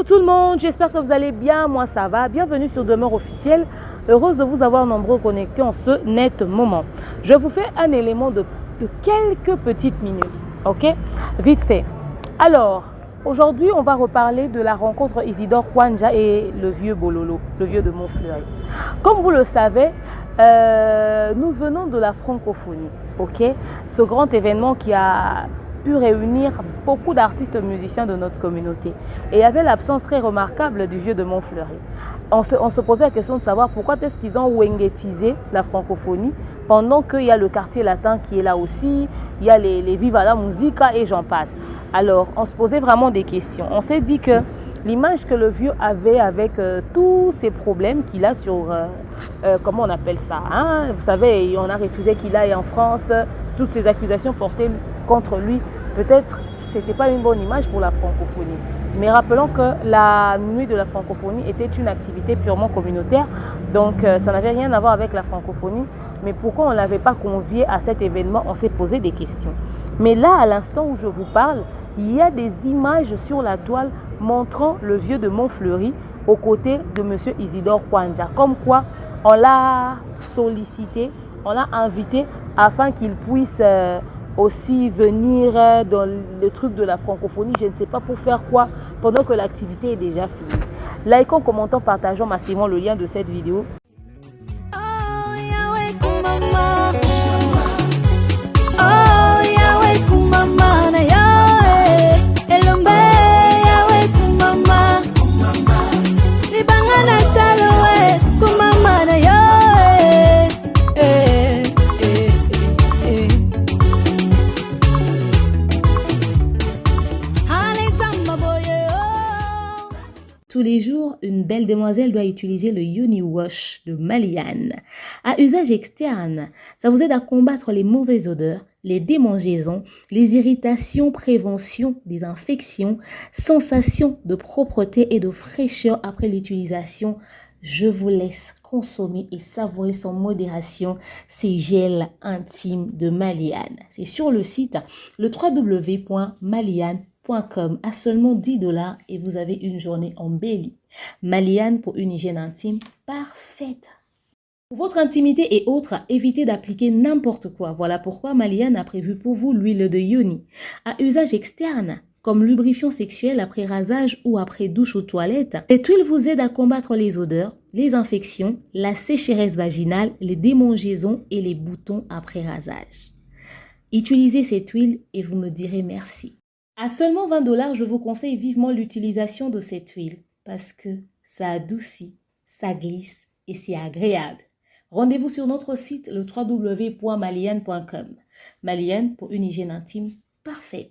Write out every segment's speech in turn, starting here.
Hello tout le monde, j'espère que vous allez bien, moi ça va. Bienvenue sur Demeure Officielle, heureuse de vous avoir nombreux connectés en ce net moment. Je vous fais un élément de quelques petites minutes, ok? Vite fait. Alors, aujourd'hui on va reparler de la rencontre Isidore Kwanja et le vieux Bololo, le vieux de Montfleury. Comme vous le savez, nous venons de la francophonie, ok? Ce grand événement qui a pu réunir beaucoup d'artistes musiciens de notre communauté. Et il y avait l'absence très remarquable du vieux de Montfleury. On se posait la question de savoir pourquoi est-ce qu'ils ont wengetisé la francophonie pendant qu'il y a le quartier latin qui est là aussi, il y a les Viva la Musica et j'en passe. Alors, on se posait vraiment des questions. On s'est dit que l'image que le vieux avait avec tous ces problèmes qu'il a sur, comment on appelle ça, hein? Vous savez, on a refusé qu'il aille en France, toutes ces accusations portées contre lui, peut-être ce n'était pas une bonne image pour la francophonie. Mais rappelons que la nuit de la francophonie était une activité purement communautaire, donc ça n'avait rien à voir avec la francophonie. Mais pourquoi on ne l'avait pas convié à cet événement? On s'est posé des questions. Mais là, à l'instant où je vous parle, il y a des images sur la toile montrant le vieux de Montfleury aux côtés de M. Isidore Kwanja. Comme quoi, on l'a sollicité, on l'a invité afin qu'il puisse aussi venir dans le truc de la francophonie, je ne sais pas pour faire quoi, pendant que l'activité est déjà finie. Likons, commentons, partageons massivement le lien de cette vidéo. Tous les jours, une belle demoiselle doit utiliser le Uni Wash de Maliane. À usage externe, ça vous aide à combattre les mauvaises odeurs, les démangeaisons, les irritations, prévention des infections, sensation de propreté et de fraîcheur après l'utilisation. Je vous laisse consommer et savourer sans modération ces gels intimes de Maliane. C'est sur le site le www.maliane.com à seulement 10 $ et vous avez une journée embellie. Maliane pour une hygiène intime parfaite. Pour votre intimité et autres, évitez d'appliquer n'importe quoi. Voilà pourquoi Maliane a prévu pour vous l'huile de yoni. À usage externe, comme lubrifiant sexuel après rasage ou après douche aux toilettes, cette huile vous aide à combattre les odeurs, les infections, la sécheresse vaginale, les démangeaisons et les boutons après rasage. Utilisez cette huile et vous me direz merci. À seulement 20 $, je vous conseille vivement l'utilisation de cette huile parce que ça adoucit, ça glisse et c'est agréable. Rendez-vous sur notre site le www.maliane.com. Maliane pour une hygiène intime parfaite.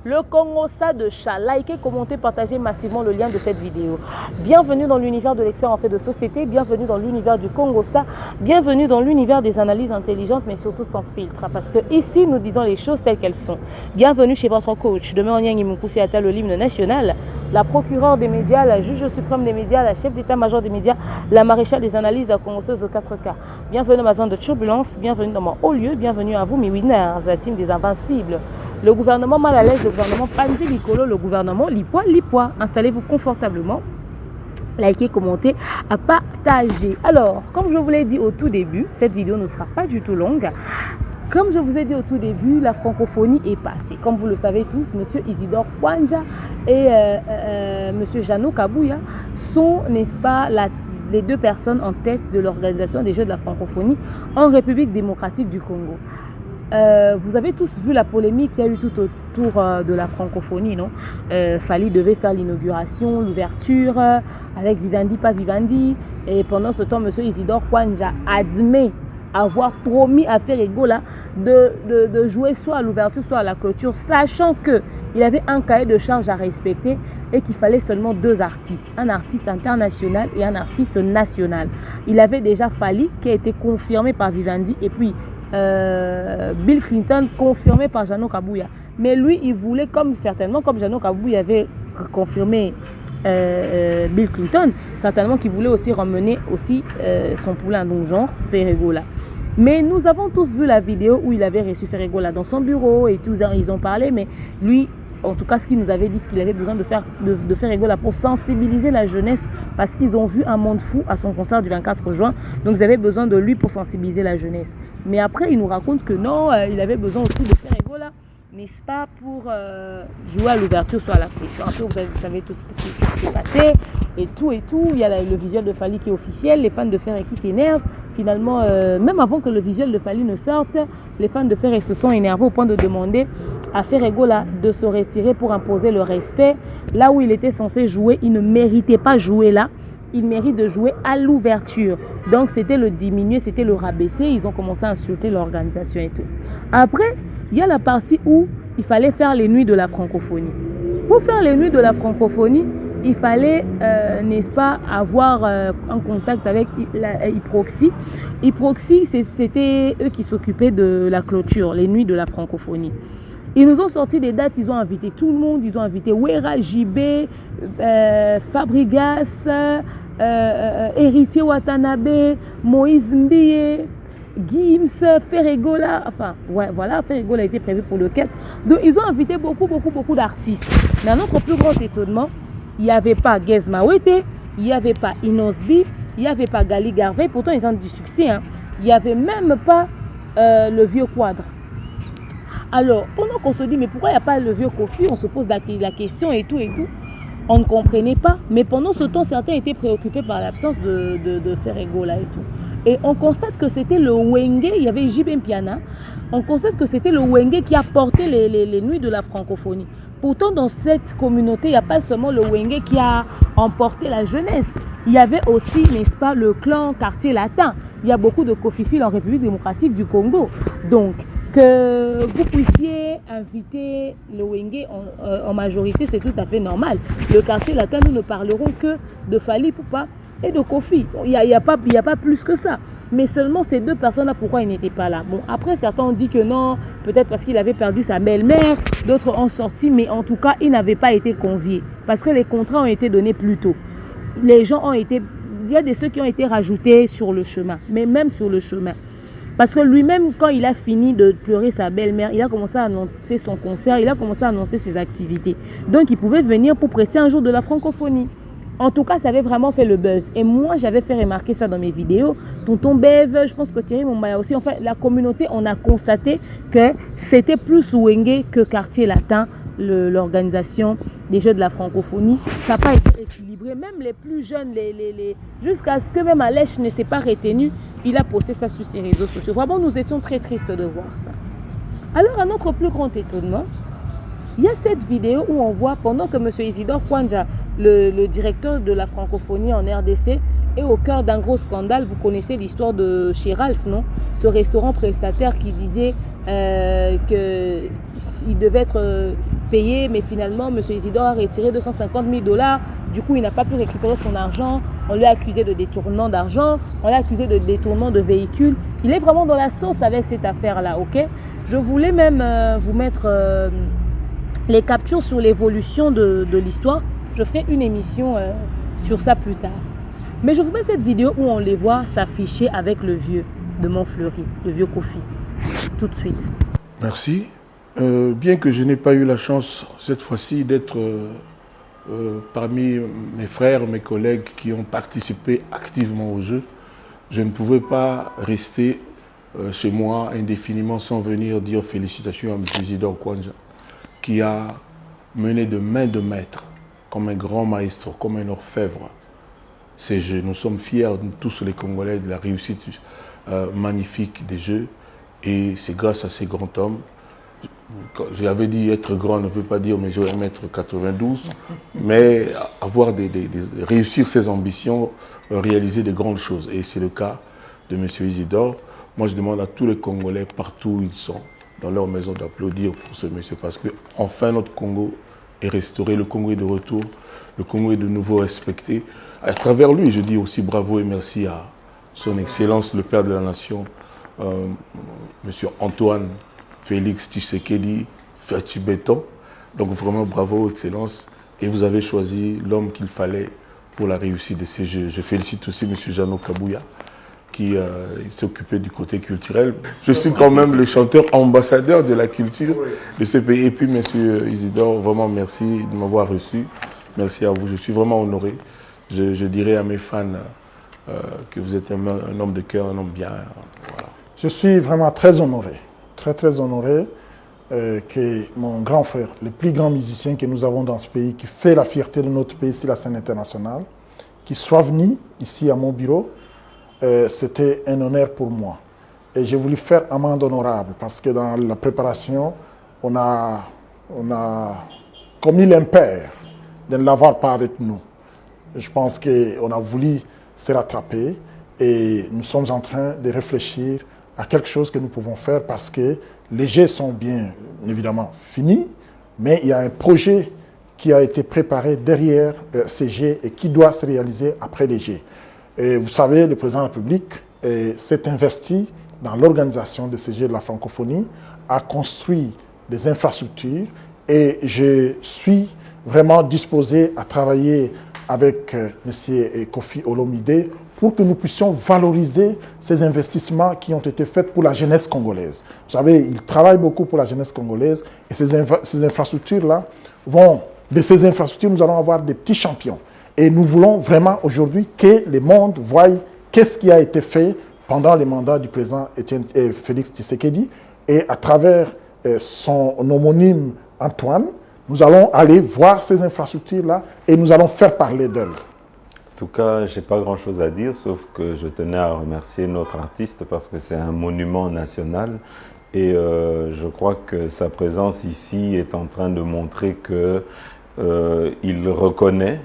Le Congossa de chat, likez, commentez, partagez massivement le lien de cette vidéo. Bienvenue dans l'univers de l'expert en fait de société, bienvenue dans l'univers du Congossa, bienvenue dans l'univers des analyses intelligentes mais surtout sans filtre. Parce que ici nous disons les choses telles qu'elles sont. Bienvenue chez votre coach, Demeure Onyang Ata, le l'hymne national, la procureure des médias, la juge suprême des médias, la chef d'état-major des médias, la maréchale des analyses, la congosseuse aux 4K. Bienvenue dans ma zone de turbulence, bienvenue dans mon haut lieu, bienvenue à vous mes winners, la team des invincibles. Le gouvernement mal à l'aise, le gouvernement Panzi Nicolo, le gouvernement Lipois. Installez-vous confortablement, likez, commentez, partagez. Alors, comme je vous l'ai dit au tout début, cette vidéo ne sera pas du tout longue. Comme je vous ai dit au tout début, la francophonie est passée. Comme vous le savez tous, M. Isidore Kwanja et M. Jeannot Kabouya sont, n'est-ce pas, les deux personnes en tête de l'organisation des Jeux de la francophonie en République démocratique du Congo. Vous avez tous vu la polémique qu'il y a eu tout autour de la francophonie, non? Fally devait faire l'inauguration, l'ouverture avec Vivendi, pas Vivendi. Et pendant ce temps, M. Isidore Kwanja admet avoir promis à Ferregola de jouer soit à l'ouverture, soit à la clôture, sachant qu'il avait un cahier de charges à respecter et qu'il fallait seulement 2 artistes, un artiste international et un artiste national. Il avait déjà Fally qui a été confirmé par Vivendi et puis Bill Clinton confirmé par Jeannot Kabouya. Mais lui, il voulait, certainement comme Jeannot Kabouya avait confirmé Bill Clinton, certainement qu'il voulait aussi ramener aussi son poulain, donc genre Ferregola. Mais nous avons tous vu la vidéo où il avait reçu Ferregola dans son bureau et tous ils ont parlé, mais lui, en tout cas ce qu'il nous avait dit, ce qu'il avait besoin de faire Egola pour sensibiliser la jeunesse, parce qu'ils ont vu un monde fou à son concert du 24 juin, donc ils avaient besoin de lui pour sensibiliser la jeunesse. Mais après il nous raconte que non, il avait besoin aussi de faire Egola, n'est-ce pas, pour jouer à l'ouverture soit à la clôture. Un peu, vous savez tout ce qui s'est passé et tout. Il y a le visuel de Fally qui est officiel, les fans de Ferré qui s'énervent. Finalement, même avant que le visuel de Fally ne sorte, les fans de Ferré se sont énervés au point de demander à Ferré Gola de se retirer pour imposer le respect. Là où il était censé jouer, il ne méritait pas jouer là. Il mérite de jouer à l'ouverture. Donc c'était le diminuer, c'était le rabaisser. Ils ont commencé à insulter l'organisation et tout. Après, il y a la partie où il fallait faire les nuits de la francophonie. Pour faire les nuits de la francophonie, il fallait, n'est-ce pas, avoir un contact avec Hyproxy. Hyproxy, c'était eux qui s'occupaient de la clôture, les nuits de la francophonie. Ils nous ont sorti des dates, ils ont invité tout le monde, ils ont invité Wera, JB, Fabrigas, Héritier Watanabe, Moïse Mbie, Gims, Ferré Gola, enfin, ouais, voilà, Ferré Gola a été prévu pour le 4. Donc, ils ont invité beaucoup d'artistes. Mais à notre plus grand étonnement, il n'y avait pas Gez Mawete, il n'y avait pas Inosbi, il n'y avait pas Gali Garvey, pourtant ils ont du succès. Hein. Il n'y avait même pas le vieux Quadre. Alors, pendant qu'on se dit, mais pourquoi il n'y a pas le vieux Kofi, on se pose la question et tout. On ne comprenait pas, mais pendant ce temps, certains étaient préoccupés par l'absence de Ferré Gola et tout. Et on constate que c'était le Wenge, il y avait Jibem Piana, on constate que c'était le Wenge qui a porté les nuits de la francophonie. Pourtant, dans cette communauté, il n'y a pas seulement le Wenge qui a emporté la jeunesse. Il y avait aussi, n'est-ce pas, le clan quartier latin. Il y a beaucoup de Kofifil en République démocratique du Congo. Donc, que vous puissiez inviter le Wenge en majorité, c'est tout à fait normal. Le quartier latin, nous ne parlerons que de Fally Ipupa et de Kofi. Il n'y a pas plus que ça. Mais seulement ces deux personnes-là, pourquoi ils n'étaient pas là? Bon, après, certains ont dit que non, peut-être parce qu'il avait perdu sa belle-mère. D'autres ont sorti, mais en tout cas, ils n'avaient pas été conviés. Parce que les contrats ont été donnés plus tôt. Les gens ont été... Il y a de ceux qui ont été rajoutés sur le chemin. Mais même sur le chemin. Parce que lui-même, quand il a fini de pleurer sa belle-mère, il a commencé à annoncer son concert, il a commencé à annoncer ses activités. Donc, il pouvait venir pour prêter un jour de la francophonie. En tout cas, ça avait vraiment fait le buzz. Et moi, j'avais fait remarquer ça dans mes vidéos. Tonton Bev, je pense que Thierry Mombaya aussi. En fait, la communauté, on a constaté que c'était plus Wenge que Quartier Latin, l'organisation des Jeux de la francophonie. Ça n'a pas été équilibré. Même les plus jeunes, jusqu'à ce que même Alèche ne s'est pas retenu, il a posté ça sur ses réseaux sociaux. Vraiment, nous étions très tristes de voir ça. Alors, à notre plus grand étonnement, il y a cette vidéo où on voit, pendant que M. Isidore Kwanja, le directeur de la francophonie en RDC, est au cœur d'un gros scandale. Vous connaissez l'histoire de chez Ralph, non? Ce restaurant prestataire qui disait qu'il devait être payé, mais finalement, M. Isidore a retiré 250 000 $. Du coup, il n'a pas pu récupérer son argent. On lui a accusé de détournement d'argent. On l'a accusé de détournement de véhicules. Il est vraiment dans la sauce avec cette affaire-là, ok? Je voulais même vous mettre les captures sur l'évolution de l'histoire. Je ferai une émission sur ça plus tard. Mais je vous mets cette vidéo où on les voit s'afficher avec le vieux de Montfleury, le vieux Kofi. Tout de suite. Merci. Bien que je n'ai pas eu la chance cette fois-ci d'être parmi mes frères, mes collègues qui ont participé activement au jeu, je ne pouvais pas rester chez moi indéfiniment sans venir dire félicitations à M. Isidore Kwanja, qui a mené de main de maître, comme un grand maestro, comme un orfèvre, ces jeux. Nous sommes fiers, tous les Congolais, de la réussite magnifique des jeux. Et c'est grâce à ces grands hommes. J'avais dit être grand ne veut pas dire mesurer 1m92, mais avoir réussir ses ambitions, réaliser des grandes choses. Et c'est le cas de M. Isidore. Moi, je demande à tous les Congolais, partout où ils sont, dans leur maison, d'applaudir pour ce monsieur, parce que enfin notre Congo est restauré, le Congo est de retour, le Congo est de nouveau respecté. À travers lui, je dis aussi bravo et merci à son Excellence, le Père de la Nation, Monsieur Antoine Félix Tshisekedi Fachi Béton. Donc vraiment bravo, Excellence. Et vous avez choisi l'homme qu'il fallait pour la réussite de ces Jeux. Je félicite aussi Monsieur Jeannot Kabouya, qui s'occupait du côté culturel. Je suis quand même le chanteur ambassadeur de la culture de ce pays. Et puis, monsieur Isidore, vraiment merci de m'avoir reçu. Merci à vous, je suis vraiment honoré. Je dirais à mes fans que vous êtes un homme de cœur, un homme bien. Voilà. Je suis vraiment très honoré, très honoré que mon grand frère, le plus grand musicien que nous avons dans ce pays, qui fait la fierté de notre pays sur la scène internationale, qui soit venu ici à mon bureau, c'était un honneur pour moi. Et j'ai voulu faire amende honorable parce que dans la préparation, on a commis l'impair de ne l'avoir pas avec nous. Je pense qu'on a voulu se rattraper et nous sommes en train de réfléchir à quelque chose que nous pouvons faire parce que les jets sont bien évidemment finis, mais il y a un projet qui a été préparé derrière ces jets et qui doit se réaliser après les jets. Et vous savez, le président de la République s'est investi dans l'organisation de ces jets de la francophonie, a construit des infrastructures et je suis vraiment disposé à travailler avec M. Kofi Olomide pour que nous puissions valoriser ces investissements qui ont été faits pour la jeunesse congolaise. Vous savez, il travaille beaucoup pour la jeunesse congolaise et ces infrastructures-là de ces infrastructures, nous allons avoir des petits champions. Et nous voulons vraiment aujourd'hui que le monde voie qu'est-ce qui a été fait pendant les mandats du président Félix Tshisekedi. Et à travers son homonyme Antoine, nous allons aller voir ces infrastructures-là et nous allons faire parler d'elles. En tout cas, je n'ai pas grand-chose à dire, sauf que je tenais à remercier notre artiste parce que c'est un monument national. Et je crois que sa présence ici est en train de montrer qu'il reconnaît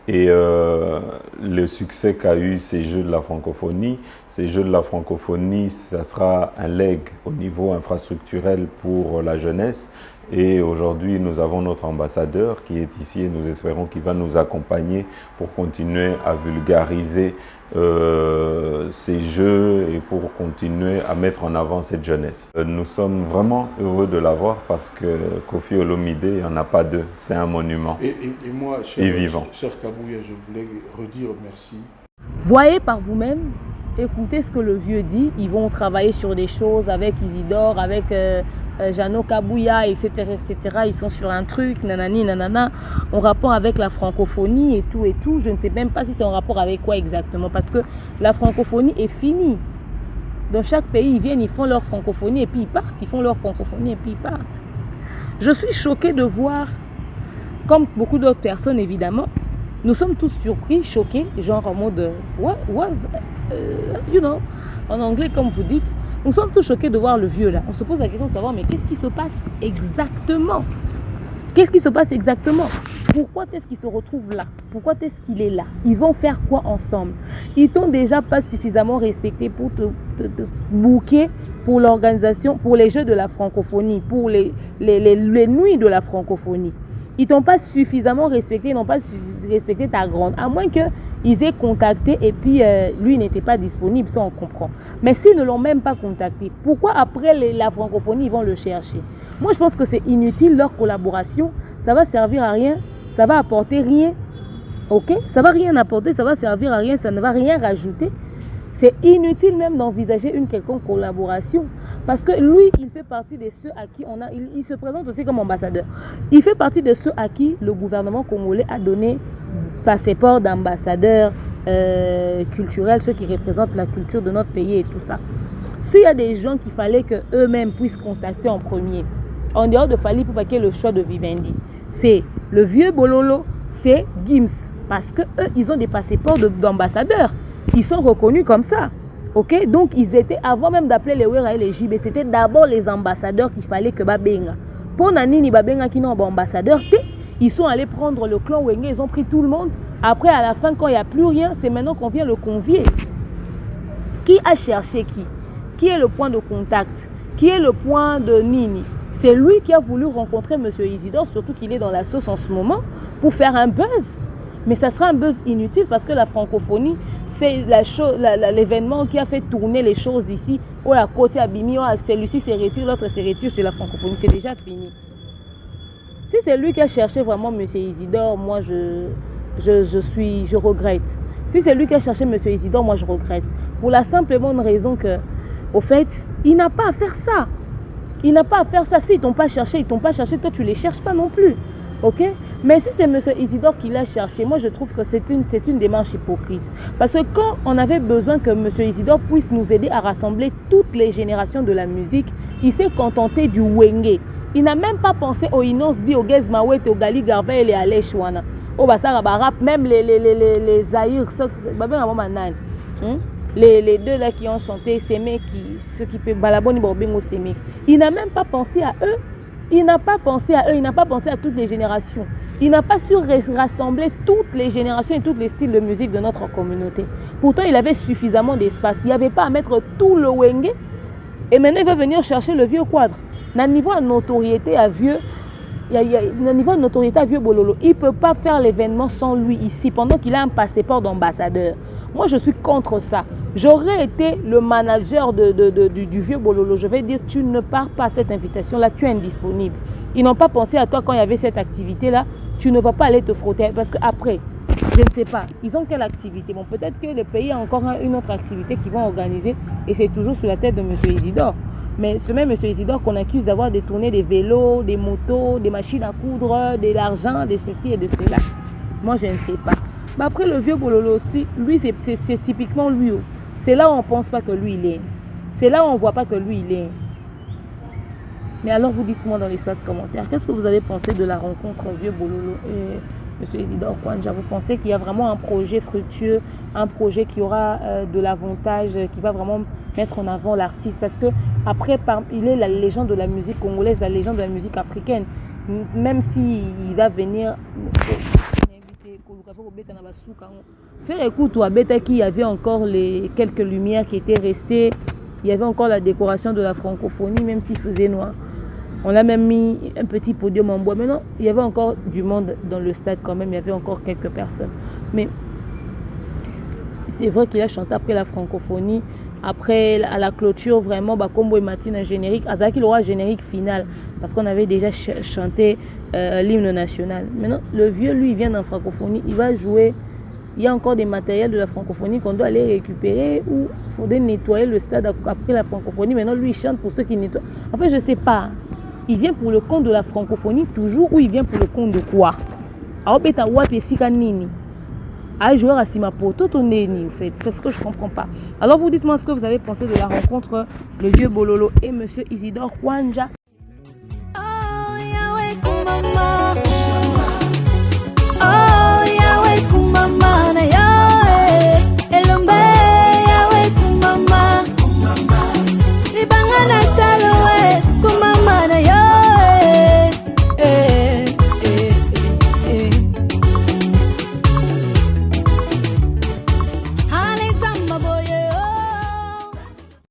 et le succès qu'a eu ces Jeux de la francophonie. Ces Jeux de la francophonie, ça sera un legs au niveau infrastructurel pour la jeunesse. Et aujourd'hui, nous avons notre ambassadeur qui est ici et nous espérons qu'il va nous accompagner pour continuer à vulgariser ces jeux et pour continuer à mettre en avant cette jeunesse. Nous sommes vraiment heureux de l'avoir parce que Kofi Olomide, il n'y en a pas deux, c'est un monument Et moi, vivant. Cher Kabouya, je voulais redire merci. Voyez par vous-même, écoutez ce que le vieux dit. Ils vont travailler sur des choses avec Isidore, avec Jeannot Kabouya, etc., etc. Ils sont sur un truc, nanani, nanana, en rapport avec la francophonie et tout et tout. Je ne sais même pas si c'est en rapport avec quoi exactement, parce que la francophonie est finie. Dans chaque pays, ils viennent, ils font leur francophonie et puis ils partent. Ils font leur francophonie et puis ils partent. Je suis choquée de voir, comme beaucoup d'autres personnes évidemment, nous sommes tous surpris, choqués, genre en mode you know, en anglais comme vous dites. Nous sommes tous choqués de voir le vieux là. On se pose la question de savoir, mais qu'est-ce qui se passe exactement? Qu'est-ce qui se passe exactement? Pourquoi est-ce qu'il se retrouve là? Pourquoi est-ce qu'il est là? Ils vont faire quoi ensemble? Ils t'ont déjà pas suffisamment respecté pour te booker pour l'organisation, pour les Jeux de la francophonie, pour les nuits de la francophonie. Ils t'ont pas suffisamment respecté, ils n'ont pas respecté ta grande. À moins qu'ils aient contacté et puis lui n'était pas disponible, ça on comprend. Mais s'ils ne l'ont même pas contacté, pourquoi après la francophonie ils vont le chercher? Moi je pense que c'est inutile leur collaboration, ça va servir à rien, ça va apporter rien, ok? Ça va rien apporter, ça va servir à rien, ça ne va rien rajouter. C'est inutile même d'envisager une quelconque collaboration. Parce que lui, il fait partie de ceux à qui il se présente aussi comme ambassadeur. Il fait partie de ceux à qui le gouvernement congolais a donné passeport d'ambassadeur culturel, ceux qui représentent la culture de notre pays et tout ça. S'il y a des gens qu'il fallait qu'eux-mêmes puissent contacter en premier, en dehors de Fali pour qu'il y ait le choix de Vivendi, c'est le vieux Bololo, c'est Gims. Parce qu'eux, ils ont des passeports d'ambassadeurs. Ils sont reconnus comme ça. Ok, donc ils étaient, avant même d'appeler les Wera et les JB, c'était d'abord les ambassadeurs qu'il fallait que Babenga. Pour Nanini Babenga qui n'ont pas ambassadeur, ils sont allés prendre le clan Wenge, ils ont pris tout le monde. Après, à la fin, quand il n'y a plus rien, c'est maintenant qu'on vient le convier. Qui a cherché qui? Qui est le point de contact? Qui est le point de Nini? C'est lui qui a voulu rencontrer M. Isidore, surtout qu'il est dans la sauce en ce moment, pour faire un buzz. Mais ça sera un buzz inutile parce que la francophonie, c'est l'événement qui a fait tourner les choses ici. Ou à côté à Bimi, celui-ci se retire, l'autre se retire, c'est la francophonie. C'est déjà fini. Si c'est lui qui a cherché vraiment M. Isidore, moi je regrette. Si c'est lui qui a cherché M. Isidore, moi je regrette. Pour la simple et bonne raison que, au fait, il n'a pas à faire ça. Il n'a pas à faire ça. S'ils ne t'ont pas cherché, toi tu ne les cherches pas non plus. Ok? Mais si c'est M. Isidore qui l'a cherché, moi je trouve que c'est une démarche hypocrite. Parce que quand on avait besoin que M. Isidore puisse nous aider à rassembler toutes les générations de la musique, il s'est contenté du Wenge. Il n'a même pas pensé au Inosbi, au Gezmawet, au Gali Garvel et à Lechwana. Au Bassara Barap, même les Zahir, les deux là qui ont chanté, ceux qui peuvent Balaboni Borbengo Sémé. Il n'a même pas pensé à eux. Il n'a pas pensé à eux, il n'a pas pensé à toutes les générations. Il n'a pas su rassembler toutes les générations et tous les styles de musique de notre communauté. Pourtant, il avait suffisamment d'espace. Il n'y avait pas à mettre tout le Wenge. Et maintenant, il va venir chercher le vieux quadre. Dans le niveau de notoriété à vieux, Bololo, il ne peut pas faire l'événement sans lui ici, pendant qu'il a un passeport d'ambassadeur. Moi, je suis contre ça. J'aurais été le manager du vieux Bololo. Je vais dire, tu ne pars pas à cette invitation-là, tu es indisponible. Ils n'ont pas pensé à toi quand il y avait cette activité-là. Tu ne vas pas aller te frotter. Parce qu'après, je ne sais pas, ils ont quelle activité? Bon, peut-être que le pays a encore une autre activité qu'ils vont organiser. Et c'est toujours sous la tête de M. Isidore. Mais ce même M. Isidore qu'on accuse d'avoir détourné des vélos, des motos, des machines à coudre, de l'argent, de ceci et de cela. Moi, je ne sais pas. Mais après, le vieux Bololo aussi, lui, c'est typiquement lui. C'est là où on ne pense pas que lui, il est. C'est là où on ne voit pas que lui, il est. Mais alors, vous dites-moi dans l'espace commentaire, qu'est-ce que vous avez pensé de la rencontre vieux Bololo et M. Isidore Kwanja? Vous pensez qu'il y a vraiment un projet fructueux, un projet qui aura de l'avantage, qui va vraiment mettre en avant l'artiste? Parce que après, il est la légende de la musique congolaise, la légende de la musique africaine. Même s'il va venir... Faire écoute à Betaki, il y avait encore les quelques lumières qui étaient restées. Il y avait encore la décoration de la francophonie, même s'il faisait noir. On a même mis un petit podium en bois. Mais non, il y avait encore du monde dans le stade quand même. Il y avait encore quelques personnes. Mais c'est vrai qu'il a chanté après la francophonie. Après, à la clôture, vraiment, Combo et Martine, un générique. Azaki, il aura un générique final. Parce qu'on avait déjà chanté l'hymne national. Maintenant, le vieux, lui, il vient en francophonie. Il va jouer. Il y a encore des matériels de la francophonie qu'on doit aller récupérer. Ou il faudrait nettoyer le stade après la francophonie. Maintenant, lui, il chante pour ceux qui nettoient. En fait, je ne sais pas. Il vient pour le compte de la francophonie toujours ou il vient pour le compte de quoi? À jouer à Simapoto, en fait. C'est ce que je ne comprends pas. Alors, vous dites-moi ce que vous avez pensé de la rencontre le vieux Bololo et M. Isidore Kwanja. Oh, Yahweh,